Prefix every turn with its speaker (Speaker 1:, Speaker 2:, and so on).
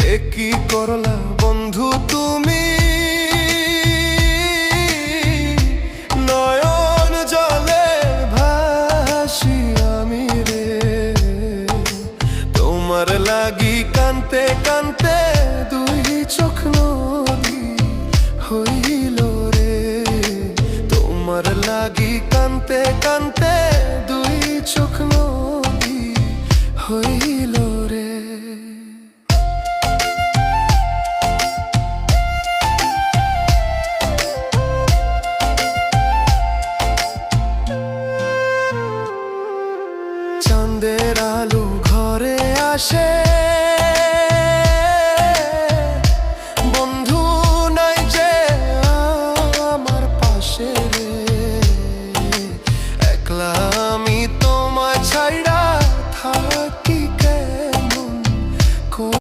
Speaker 1: কি করলা বন্ধু তুমি, নয়ন জলে ভাসি আমি রে। তোমার লাগি কানতে কানতে দুই চোখ নদী হইল রে। তোমার লাগি কানতে কানতে দুই চোখ নদী হইল রে। চাঁদের আলো ঘরে আসে,